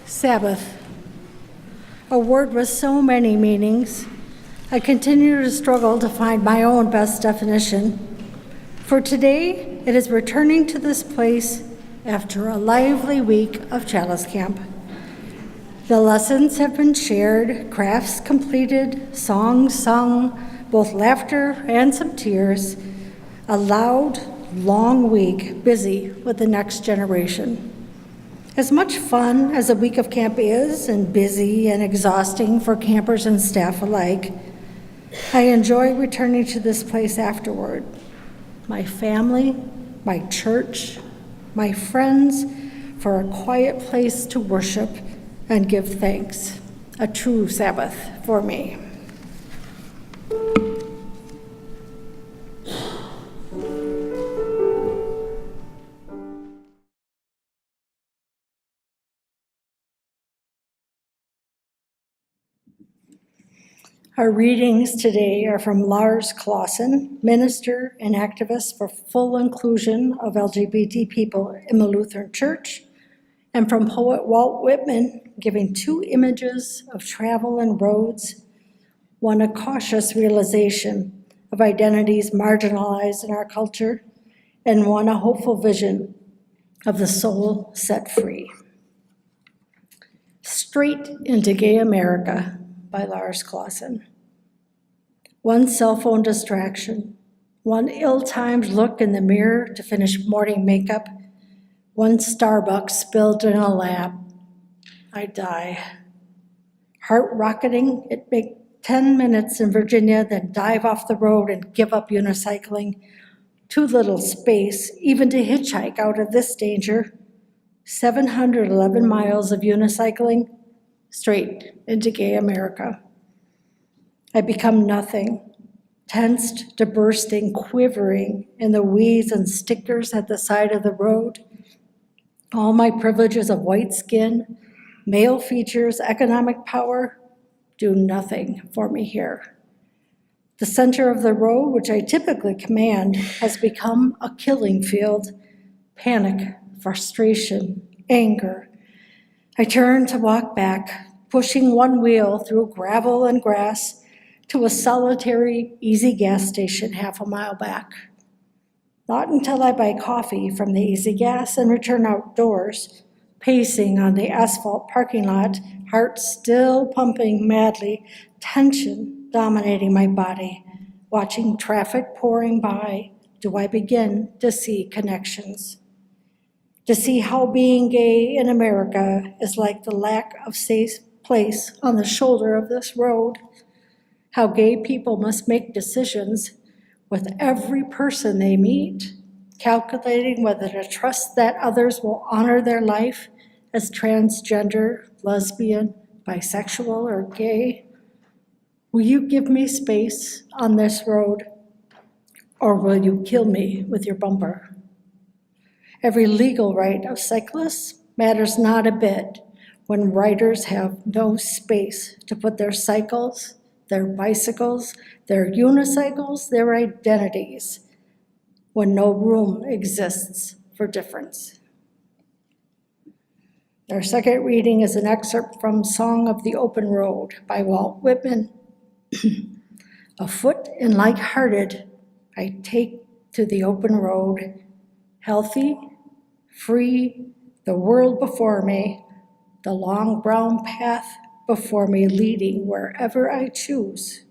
Sabbath, a word with so many meanings. I continue to struggle to find my own best definition. For today, it is returning to this place after a lively week of Chalice Camp. The lessons have been shared, crafts completed, songs sung, both laughter and some tears. A loud, long week, busy with the next generation. As much fun as a week of camp is, and busy and exhausting for campers and staff alike, I enjoy returning to this place afterward. My family, my church, my friends, for a quiet place to worship and give thanks. A true Sabbath for me. Our readings today are from Lars Clausen, minister and activist for full inclusion of LGBT people in the Lutheran Church, and from poet Walt Whitman, giving two images of travel and roads, one a cautious realization of identities marginalized in our culture, and one a hopeful vision of the soul set free. Straight into Gay America by Lars Clausen. One cell phone distraction, one ill-timed look in the mirror to finish morning makeup, one Starbucks spilled in a lap. I die. Heart rocketing, it make 10 minutes in Virginia, then dive off the road and give up unicycling. Too little space, even to hitchhike out of this danger. 711 miles of unicycling, straight into Gay America. I become nothing, tensed to bursting, quivering in the weeds and stickers at the side of the road. All my privileges of white skin, male features, economic power, do nothing for me here. The center of the road, which I typically command, has become a killing field. Panic, frustration, anger. I turn to walk back, pushing one wheel through gravel and grass to a solitary, easy gas station half a mile back. Not until I buy coffee from the Easy Gas and return outdoors, pacing on the asphalt parking lot, heart still pumping madly, tension dominating my body, watching traffic pouring by, do I begin to see connections. To see how being gay in America is like the lack of safe place on the shoulder of this road. How gay people must make decisions with every person they meet, calculating whether to trust that others will honor their life as transgender, lesbian, bisexual, or gay. Will you give me space on this road, or will you kill me with your bumper? Every legal right of cyclists matters not a bit when riders have no space to put their cycles, their bicycles, their unicycles, their identities, when no room exists for difference. Our second reading is an excerpt from Song of the Open Road by Walt Whitman. Afoot and light-hearted, I take to the open road, healthy, free, the world before me, the long brown path before me leading wherever I choose.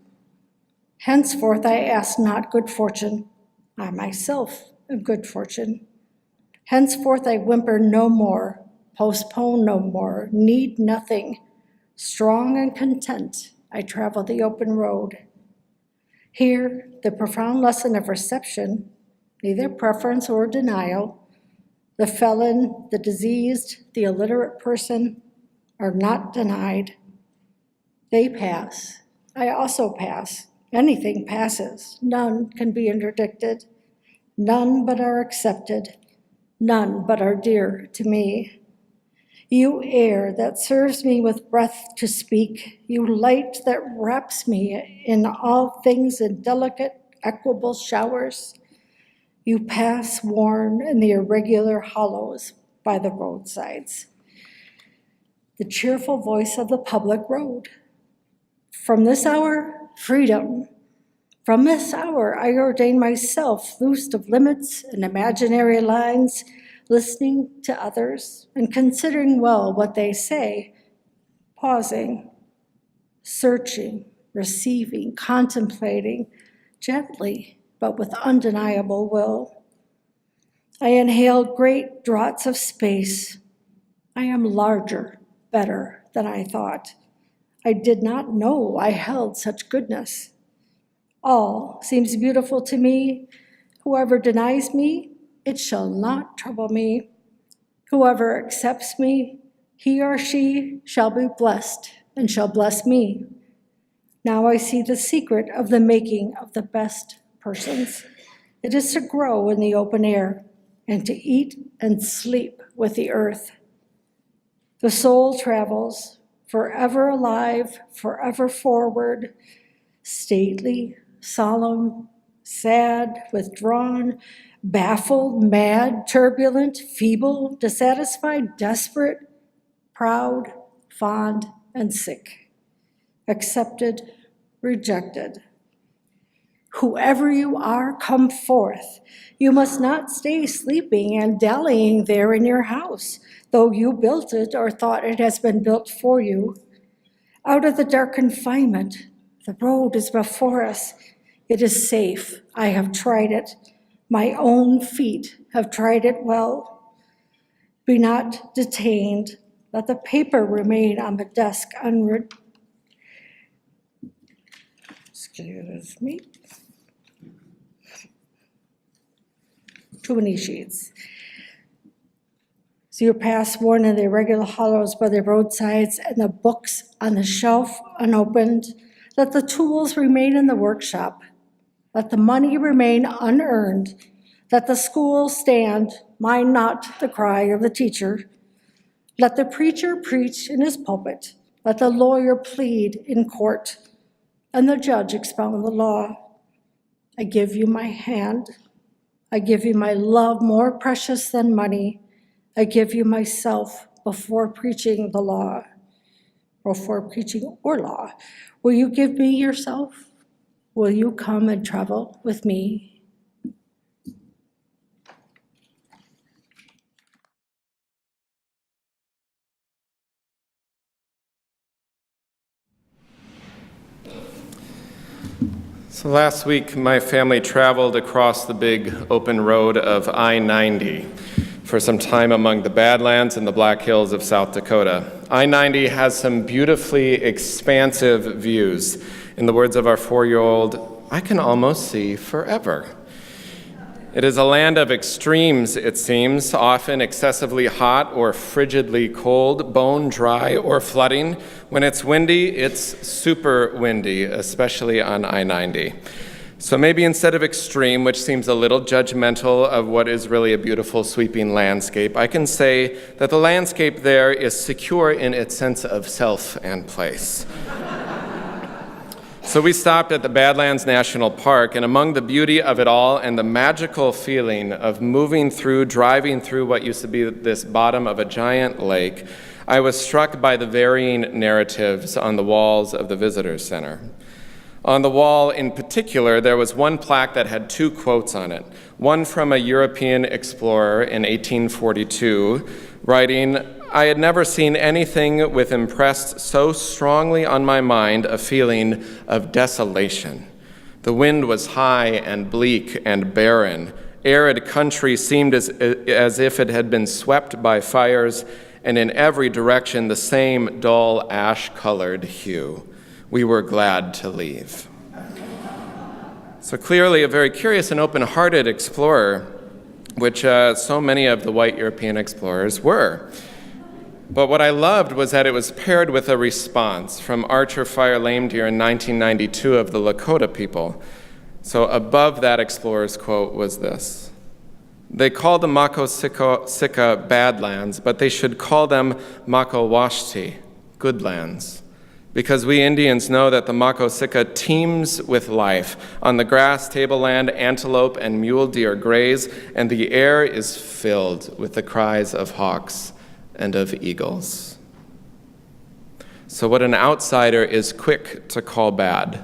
Henceforth I ask not good fortune, I myself am good fortune. Henceforth I whimper no more, postpone no more, need nothing. Strong and content, I travel the open road. Here, the profound lesson of reception, neither preference or denial, the felon, the diseased, the illiterate person are not denied. They pass. I also pass. Anything passes. None can be interdicted. None but are accepted. None but are dear to me. You air that serves me with breath to speak. You light that wraps me in all things in delicate, equable showers. You pass worn in the irregular hollows by the roadsides. the cheerful voice of the public road. From this hour, freedom. From this hour, I ordain myself loosed of limits and imaginary lines, listening to others and considering well what they say, pausing, searching, receiving, contemplating, gently, but with undeniable will. I inhale great draughts of space. I am larger, better than I thought. I did not know I held such goodness. All seems beautiful to me. Whoever denies me, it shall not trouble me. Whoever accepts me, he or she shall be blessed and shall bless me. Now I see the secret of the making of the best persons. It is to grow in the open air and to eat and sleep with the earth. The soul travels, forever alive, forever forward, stately, solemn, sad, withdrawn, baffled, mad, turbulent, feeble, dissatisfied, desperate, proud, fond, and sick, accepted, rejected. Whoever you are, come forth. You must not stay sleeping and dallying there in your house, though you built it or thought it has been built for you. Out of the dark confinement, the road is before us. It is safe. I have tried it. My own feet have tried it well. Be not detained. Let the paper remain on the desk unread. Excuse me. Too many sheets. So your paths worn in the irregular hollows by the roadsides and the books on the shelf unopened. Let the tools remain in the workshop. Let the money remain unearned. Let the school stand, mind not the cry of the teacher. Let the preacher preach in his pulpit. Let the lawyer plead in court, and the judge expound the law. I give you my hand. I give you my love more precious than money. I give you myself before preaching the law, before preaching or law. Will you give me yourself? Will you come and travel with me? So last week, my family traveled across the big open road of I-90 for some time among the Badlands and the Black Hills of South Dakota. I-90 has some beautifully expansive views. In the words of our 4-year-old, I can almost see forever. It is a land of extremes, it seems, often excessively hot or frigidly cold, bone dry or flooding. When it's windy, it's super windy, especially on I-90. So maybe instead of extreme, which seems a little judgmental of what is really a beautiful sweeping landscape, I can say that the landscape there is secure in its sense of self and place. So we stopped at the Badlands National Park, and among the beauty of it all and the magical feeling of moving through, driving through what used to be this bottom of a giant lake, I was struck by the varying narratives on the walls of the visitor center. On the wall in particular, there was one plaque that had 2 quotes on it. One from a European explorer in 1842, writing, "I had never seen anything which impressed so strongly on my mind a feeling of desolation. The wind was high and bleak and barren. Arid country seemed as if it had been swept by fires, and in every direction the same dull ash-colored hue. We were glad to leave." So clearly a very curious and open-hearted explorer, which so many of the white European explorers were. But what I loved was that it was paired with a response from Archer Fire Lame Deer in 1992 of the Lakota people. So above that explorer's quote was this: "They call the Makosika Badlands, but they should call them Makowashti, good lands. Because we Indians know that the Makosika teems with life. On the grass, tableland, antelope, and mule deer graze, and the air is filled with the cries of hawks and of eagles." So what an outsider is quick to call bad,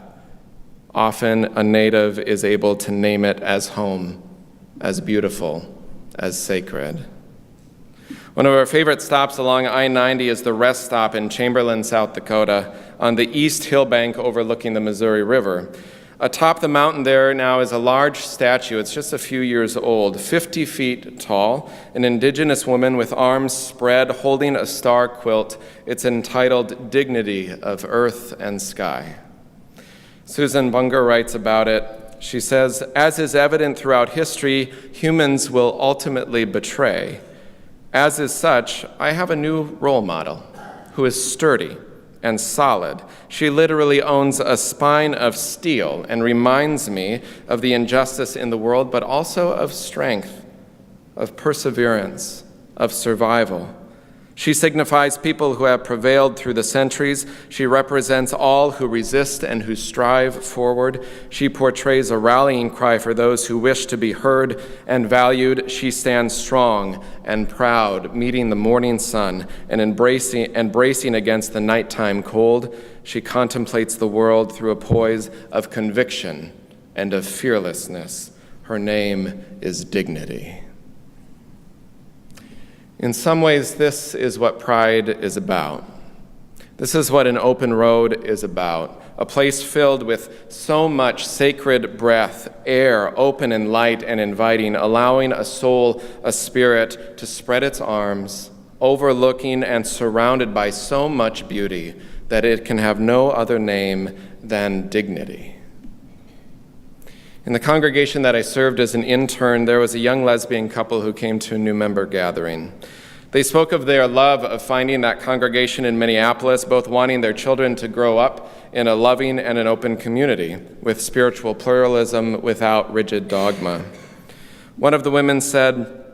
often a native is able to name it as home, as beautiful, as sacred. One of our favorite stops along I-90 is the rest stop in Chamberlain, South Dakota, on the east hill bank overlooking the Missouri River. Atop the mountain there now is a large statue. It's just a few years old, 50 feet tall, an indigenous woman with arms spread holding a star quilt. It's entitled Dignity of Earth and Sky. Susan Bunger writes about it. She says, as is evident throughout history, humans will ultimately betray. As is such, I have a new role model who is sturdy and solid. She literally owns a spine of steel and reminds me of the injustice in the world, but also of strength, of perseverance, of survival. She signifies people who have prevailed through the centuries. She represents all who resist and who strive forward. She portrays a rallying cry for those who wish to be heard and valued. She stands strong and proud, meeting the morning sun and bracing against the nighttime cold. She contemplates the world through a poise of conviction and of fearlessness. Her name is Dignity. In some ways, this is what pride is about. This is what an open road is about, a place filled with so much sacred breath, air, open and light and inviting, allowing a soul, a spirit, to spread its arms, overlooking and surrounded by so much beauty that it can have no other name than dignity. In the congregation that I served as an intern, there was a young lesbian couple who came to a new member gathering. They spoke of their love of finding that congregation in Minneapolis, both wanting their children to grow up in a loving and an open community with spiritual pluralism without rigid dogma. One of the women said,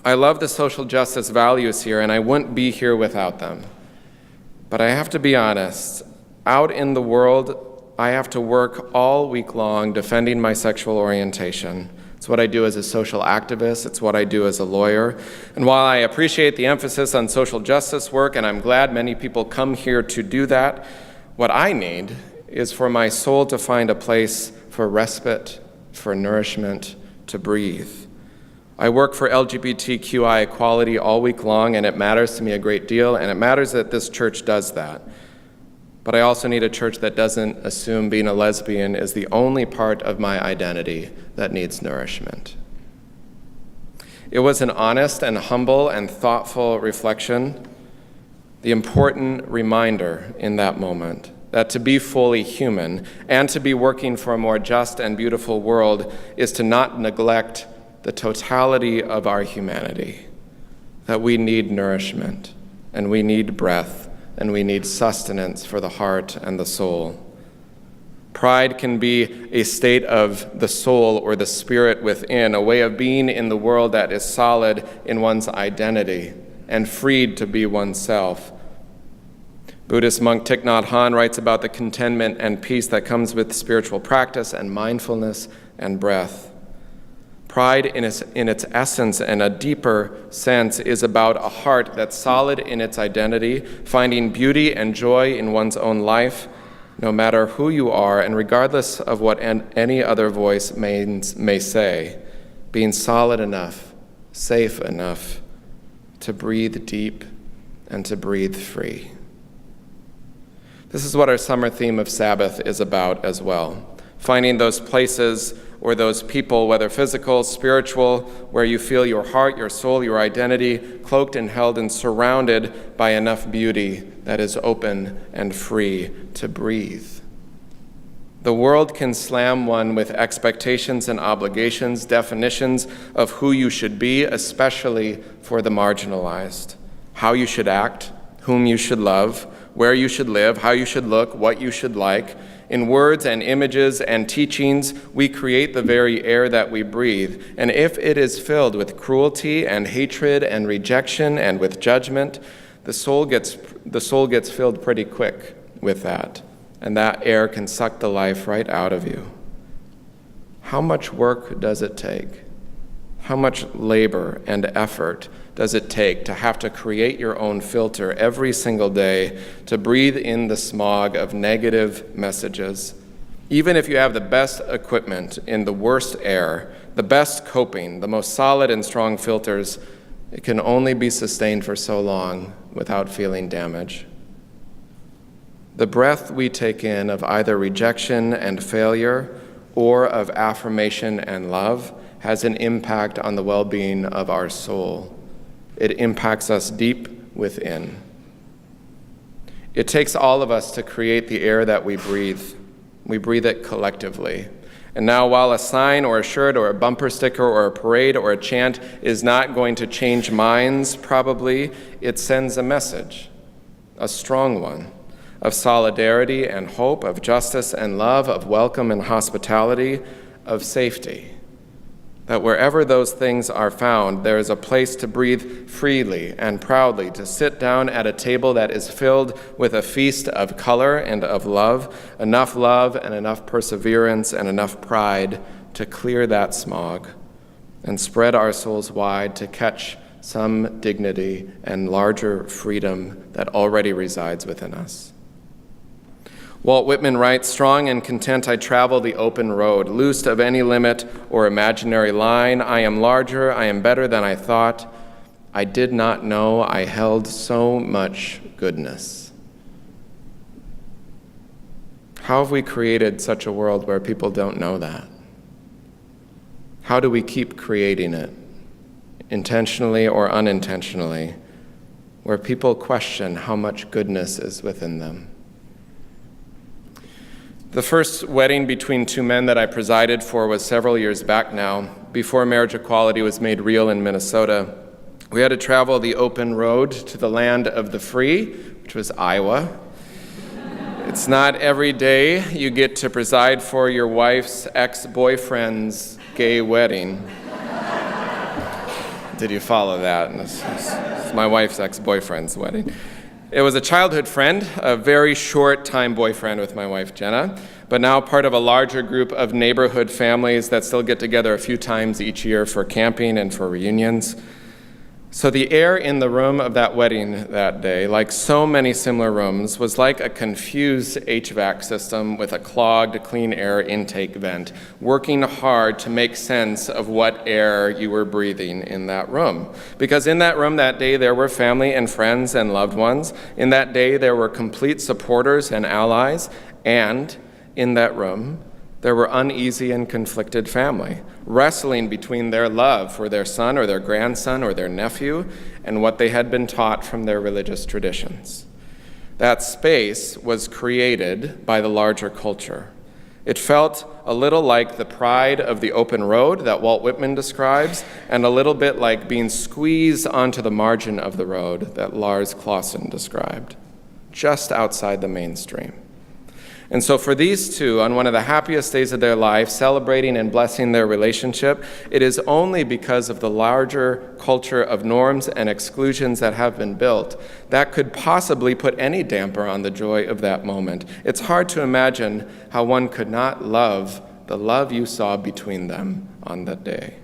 I love the social justice values here, and I wouldn't be here without them. But I have to be honest, out in the world, I have to work all week long defending my sexual orientation. It's what I do as a social activist. It's what I do as a lawyer. And while I appreciate the emphasis on social justice work, and I'm glad many people come here to do that, what I need is for my soul to find a place for respite, for nourishment, to breathe. I work for LGBTQI equality all week long, and it matters to me a great deal, and it matters that this church does that. But I also need a church that doesn't assume being a lesbian is the only part of my identity that needs nourishment. It was an honest and humble and thoughtful reflection, the important reminder in that moment that to be fully human and to be working for a more just and beautiful world is to not neglect the totality of our humanity, that we need nourishment and we need breath and we need sustenance for the heart and the soul. Pride can be a state of the soul or the spirit within, a way of being in the world that is solid in one's identity and freed to be oneself. Buddhist monk Thich Nhat Hanh writes about the contentment and peace that comes with spiritual practice and mindfulness and breath. Pride in its essence and a deeper sense is about a heart that's solid in its identity, finding beauty and joy in one's own life, no matter who you are and regardless of what any other voice may say, being solid enough, safe enough to breathe deep and to breathe free. This is what our summer theme of Sabbath is about as well, finding those places or those people, whether physical, spiritual, where you feel your heart, your soul, your identity cloaked and held and surrounded by enough beauty that is open and free to breathe. The world can slam one with expectations and obligations, definitions of who you should be, especially for the marginalized, how you should act, whom you should love, where you should live, how you should look, what you should like. In words and images and teachings, we create the very air that we breathe. And if it is filled with cruelty and hatred and rejection and with judgment, the soul gets filled pretty quick with that. And that air can suck the life right out of you. How much work does it take? How much labor and effort does it take to have to create your own filter every single day to breathe in the smog of negative messages? Even if you have the best equipment in the worst air, the best coping, the most solid and strong filters, it can only be sustained for so long without feeling damage. The breath we take in of either rejection and failure or of affirmation and love has an impact on the well-being of our soul. It impacts us deep within. It takes all of us to create the air that we breathe. We breathe it collectively. And now, while a sign or a shirt or a bumper sticker or a parade or a chant is not going to change minds, probably, it sends a message, a strong one, of solidarity and hope, of justice and love, of welcome and hospitality, of safety. That wherever those things are found, there is a place to breathe freely and proudly, to sit down at a table that is filled with a feast of color and of love and enough perseverance and enough pride to clear that smog and spread our souls wide to catch some dignity and larger freedom that already resides within us. Walt Whitman writes, "Strong and content I travel the open road, loosed of any limit or imaginary line. I am larger, I am better than I thought. I did not know I held so much goodness." How have we created such a world where people don't know that? How do we keep creating it, intentionally or unintentionally, where people question how much goodness is within them? The first wedding between two men that I presided for was several years back now, before marriage equality was made real in Minnesota. We had to travel the open road to the land of the free, which was Iowa. It's not every day you get to preside for your wife's ex-boyfriend's gay wedding. Did you follow that? It's my wife's ex-boyfriend's wedding. It was a childhood friend, a very short-time boyfriend with my wife, Jenna, but now part of a larger group of neighborhood families that still get together a few times each year for camping and for reunions. So the air in the room of that wedding that day, like so many similar rooms, was like a confused HVAC system with a clogged clean air intake vent, working hard to make sense of what air you were breathing in that room. Because in that room that day, there were family and friends and loved ones. In that day, there were complete supporters and allies. And in that room, there were uneasy and conflicted family, wrestling between their love for their son or their grandson or their nephew and what they had been taught from their religious traditions. That space was created by the larger culture. It felt a little like the pride of the open road that Walt Whitman describes, and a little bit like being squeezed onto the margin of the road that Lars Clausen described, just outside the mainstream. And so for these two, on one of the happiest days of their life, celebrating and blessing their relationship, it is only because of the larger culture of norms and exclusions that have been built that could possibly put any damper on the joy of that moment. It's hard to imagine how one could not love the love you saw between them on that day.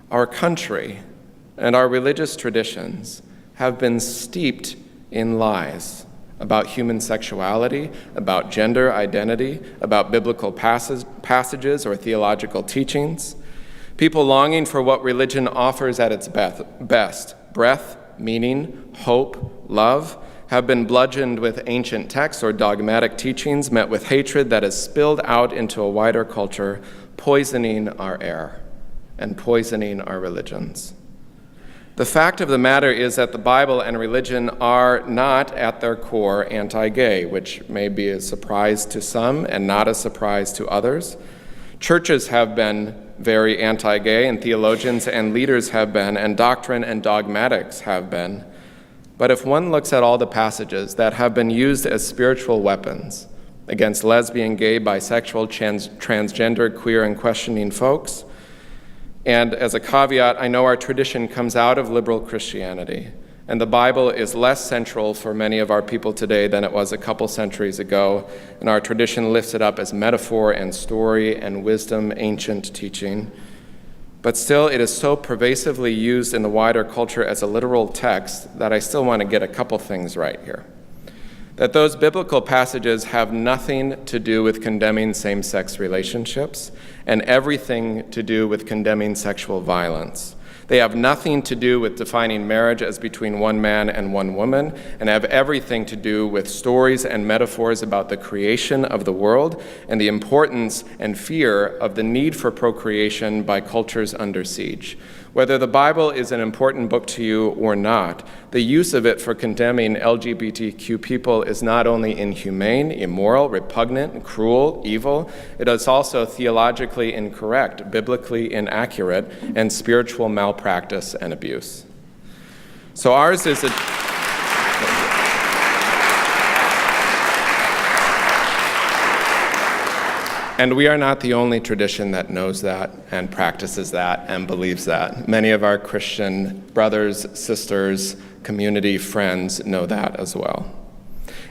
Our country and our religious traditions have been steeped in lies about human sexuality, about gender identity, about biblical passages or theological teachings. People longing for what religion offers at its best, breath, meaning, hope, love, have been bludgeoned with ancient texts or dogmatic teachings met with hatred that has spilled out into a wider culture, poisoning our air and poisoning our religions. The fact of the matter is that the Bible and religion are not at their core anti-gay, which may be a surprise to some and not a surprise to others. Churches have been very anti-gay, and theologians and leaders have been, and doctrine and dogmatics have been. But if one looks at all the passages that have been used as spiritual weapons against lesbian, gay, bisexual, transgender, queer, and questioning folks, and as a caveat, I know our tradition comes out of liberal Christianity, and the Bible is less central for many of our people today than it was a couple centuries ago, and our tradition lifts it up as metaphor and story and wisdom, ancient teaching. But still, it is so pervasively used in the wider culture as a literal text that I still want to get a couple things right here. That those biblical passages have nothing to do with condemning same-sex relationships and everything to do with condemning sexual violence. They have nothing to do with defining marriage as between one man and one woman, and have everything to do with stories and metaphors about the creation of the world and the importance and fear of the need for procreation by cultures under siege. Whether the Bible is an important book to you or not, the use of it for condemning LGBTQ people is not only inhumane, immoral, repugnant, cruel, evil, it is also theologically incorrect, biblically inaccurate, and spiritual malpractice and abuse. So ours is a... And we are not the only tradition that knows that and practices that and believes that. Many of our Christian brothers, sisters, community, friends know that as well.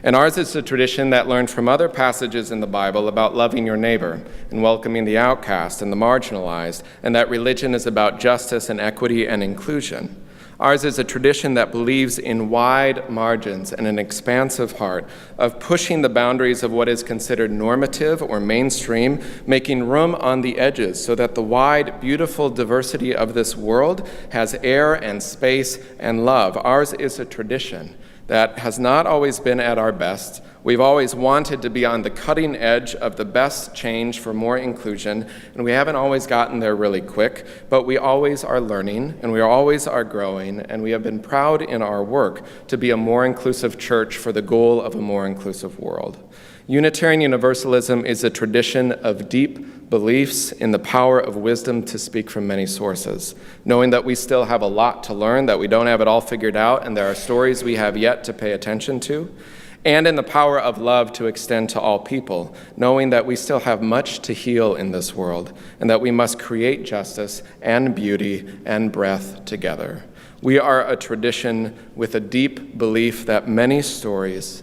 And ours is a tradition that learned from other passages in the Bible about loving your neighbor and welcoming the outcast and the marginalized, and that religion is about justice and equity and inclusion. Ours is a tradition that believes in wide margins and an expansive heart of pushing the boundaries of what is considered normative or mainstream, making room on the edges so that the wide, beautiful diversity of this world has air and space and love. Ours is a tradition that has not always been at our best. We've always wanted to be on the cutting edge of the best change for more inclusion, and we haven't always gotten there really quick, but we always are learning, and we always are growing, and we have been proud in our work to be a more inclusive church for the goal of a more inclusive world. Unitarian Universalism is a tradition of deep beliefs in the power of wisdom to speak from many sources, knowing that we still have a lot to learn, that we don't have it all figured out, and there are stories we have yet to pay attention to, and in the power of love to extend to all people, knowing that we still have much to heal in this world, and that we must create justice and beauty and breath together. We are a tradition with a deep belief that many stories,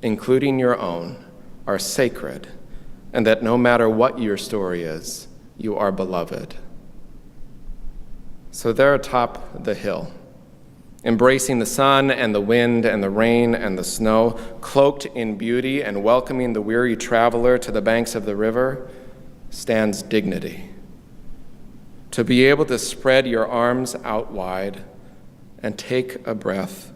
including your own, are sacred, and that no matter what your story is, you are beloved. So there atop the hill, embracing the sun and the wind and the rain and the snow, cloaked in beauty and welcoming the weary traveler to the banks of the river, stands dignity. To be able to spread your arms out wide and take a breath,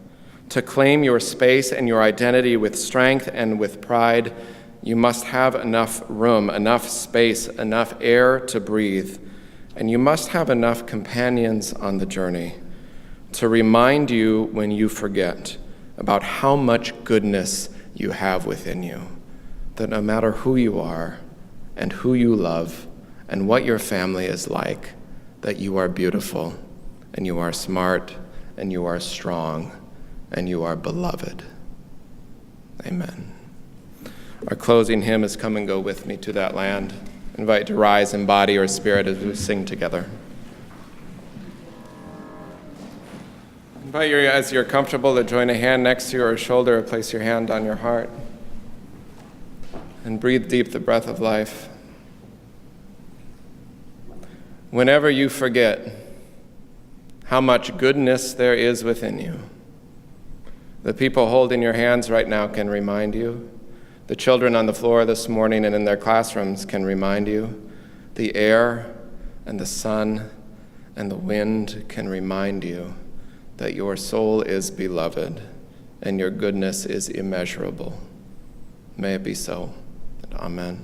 to claim your space and your identity with strength and with pride, you must have enough room, enough space, enough air to breathe, and you must have enough companions on the journey to remind you when you forget about how much goodness you have within you, that no matter who you are and who you love and what your family is like, that you are beautiful and you are smart and you are strong and you are beloved. Amen. Our closing hymn is Come and Go With Me to That Land. I invite you to rise in body or spirit as we sing together. I invite you, as you're comfortable, to join a hand next to your shoulder or place your hand on your heart. And breathe deep the breath of life. Whenever you forget how much goodness there is within you, the people holding your hands right now can remind you. The children on the floor this morning and in their classrooms can remind you. The air and the sun and the wind can remind you that your soul is beloved and your goodness is immeasurable. May it be so. Amen.